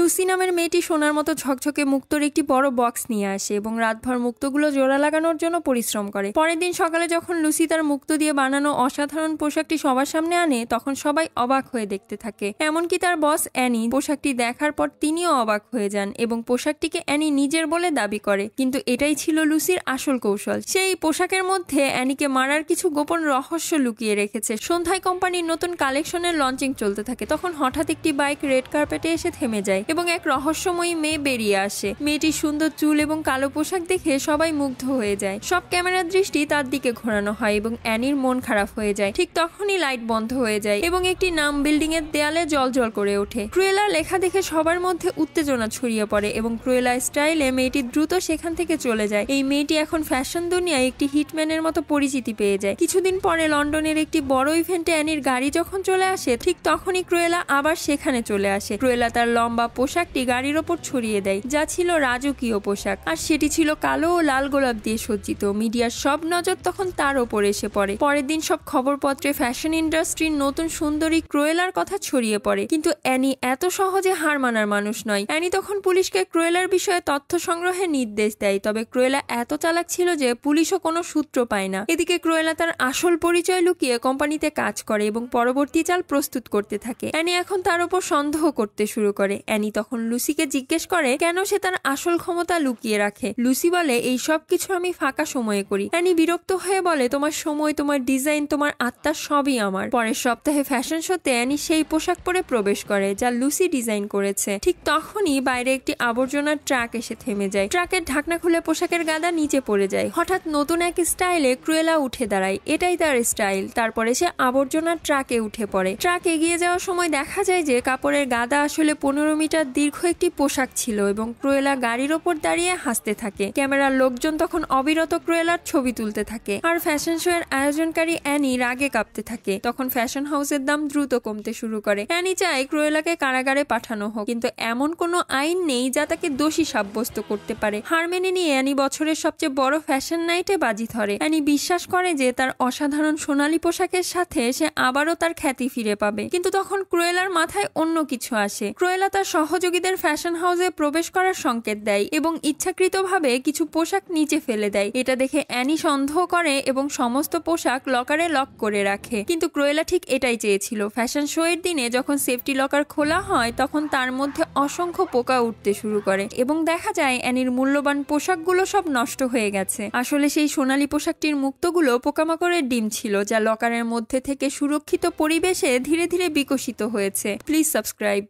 Lucy নামের মেয়েটি সোনার মতো ঝকঝকে মুক্তোর একটি বড় বক্স নিয়ে আসে এবং রাতভর মুক্তোগুলো জোড়া লাগানোর জন্য পরিশ্রম করে। পরের দিন সকালে যখন লুসি তার মুক্তো দিয়ে বানানো অসাধারণ পোশাকটি সবার সামনে আনে তখন সবাই অবাক হয়ে দেখতে থাকে। এমনকি তার বস অ্যানি পোশাকটি দেখার পর তিনিও অবাক হয়ে যান এবং পোশাকটিকে অ্যানি নিজের বলে দাবি করে। কিন্তু এটাই ছিল লুসির আসল কৌশল। সেই পোশাকের মধ্যে অ্যানিকে মারার কিছু গোপন রহস্য লুকিয়ে রেখেছে। সন্ধ্যায় কোম্পানির নতুন কালেকশনের লঞ্চিং চলতে থাকে। তখন হঠাৎ একটি বাইক রেড কার্পেটে এসে থেমে যায় এবং এক রহস্যময়ী মেয়ে বেরিয়ে আসে। মেয়েটির সুন্দর চুল এবং কালো পোশাক দেখে সবাই মুগ্ধ হয়ে যায়। সব ক্যামেরার দৃষ্টি তার দিকে ঘোরানো হয় এবং অ্যানির মন খারাপ হয়ে যায়। ঠিক তখনই লাইট বন্ধ হয়ে যায় এবং একটি নাম বিল্ডিং এর দেয়ালে জলজল করে ওঠে। ক্রুয়েলা লেখা দেখে সবার মধ্যে উত্তেজনা ছড়িয়ে পড়ে এবং ক্রুয়েলা স্টাইলে মেয়েটি দ্রুত সেখান থেকে চলে যায়। এই মেয়েটি এখন ফ্যাশন দুনিয়ায় একটি হিটম্যানের মতো পরিচিতি পেয়ে যায়। কিছুদিন পরে লন্ডনের একটি বড় ইভেন্টে অ্যানির গাড়ি যখন চলে আসে ঠিক তখনই ক্রুয়েলা আবার সেখানে চলে আসে। ক্রুয়েলা তার লম্বা পোশাকটি গাড়ির ওপর ছড়িয়ে দেয় যা ছিল রাজকীয় পোশাক, আর সেটি ছিল কালো ও লাল গোলাপ দিয়ে সজ্জিত। মিডিয়ার সব নজর তখন তার ওপর এসে পড়ে। পরের দিন সব খবরপত্রে ফ্যাশন ইন্ডাস্ট্রির নতুন সুন্দরী ক্রুয়েলার কথা ছড়িয়ে পড়ে। কিন্তু অ্যানি এত সহজে হার মানার মানুষ নয়। অ্যানি তখন পুলিশকে ক্রুয়েলার বিষয়ে তথ্য সংগ্রহের নির্দেশ দেয়। তবে ক্রুয়েলা এত চালাক ছিল যে পুলিশও কোনো সূত্র পায় না। এদিকে ক্রুয়েলা তার আসল পরিচয় লুকিয়ে কোম্পানিতে কাজ করে এবং পরবর্তী চাল প্রস্তুত করতে থাকে। অ্যানি এখন তার উপর সন্দেহ করতে শুরু করে। অ্যানি তখন লুসিকে জিজ্ঞেস করে কেন সে তার আসল ক্ষমতা লুকিয়ে রাখে। লুসি বলে এই সব কিছু আমি ফাঁকা সময়ে করি। অ্যানি বিরক্ত হয়ে বলে তোমার সময়, তোমার ডিজাইন, তোমার আত্মা সবই আমার। পরের সপ্তাহে ফ্যাশন শোতে অ্যানি সেই পোশাক পরে প্রবেশ করে যা লুসি ডিজাইন করেছে। ঠিক তখনই বাইরে একটি আবর্জনার ট্রাক এসে থেমে যায়। ট্রাকের ঢাকনা খুলে পোশাকের গাদা নিচে পড়ে যায়। হঠাৎ নতুন এক স্টাইলে ক্রুয়েলা উঠে দাঁড়ায়। এটাই তার স্টাইল। তারপরে সে আবর্জনার ট্রাকে উঠে পড়ে। ট্রাক এগিয়ে যাওয়ার সময় দেখা যায় যে কাপড়ের গাদা আসলে 15 মিটার দীর্ঘ একটি পোশাক ছিল এবং ক্রুয়েলা গাড়ির ওপর দাঁড়িয়ে হাসতে থাকে। ক্যামেরার লোকজন তখন অবিরত ক্রুয়েলার ছবি তুলতে থাকে আর ফ্যাশন শো এর আয়োজনকারী অ্যানি রাগে কাঁপতে থাকে। তখন ফ্যাশন হাউসের দাম দ্রুত কমতে শুরু করে। অ্যানি চায় ক্রুয়েলাকে কারাগারে পাঠানো হোক, কিন্তু এমন কোনো আইন নেই যা তাকে দোষী সাব্যস্ত করতে পারে। হার মেনে নিয়ে অ্যানি বছরের সবচেয়ে বড় ফ্যাশন নাইটে বাজি ধরে। অ্যানি বিশ্বাস করে যে তার অসাধারণ সোনালী পোশাকের সাথে সে আবারও তার খ্যাতি ফিরে পাবে। কিন্তু তখন ক্রুয়েলার মাথায় অন্য কিছু আসে। ক্রুয়েলা তার সহযোগীদের ফ্যাশন হাউসে প্রবেশ করার সংকেত দেয় এবং ইচ্ছাকৃতভাবে কিছু পোশাক নিচে ফেলে দেয়। এটা দেখে অ্যানি সন্দেহ করে এবং সমস্ত পোশাক লকারে লক করে রাখে। কিন্তু ক্রুয়েলা ঠিক এটাই চেয়েছিল। ফ্যাশন শো এর দিনে যখন সেফটি লকার খোলা হয় তখন তার মধ্যে অসংখ্য পোকা উঠতে শুরু করে এবং দেখা যায় অ্যানির মূল্যবান পোশাকগুলো সব নষ্ট হয়ে গেছে। আসলে সেই সোনালী পোশাকটির মুক্তগুলো পোকামাকড়ের ডিম ছিল যা লকারের মধ্যে থেকে সুরক্ষিত পরিবেশে ধীরে ধীরে বিকশিত হয়েছে। Please subscribe.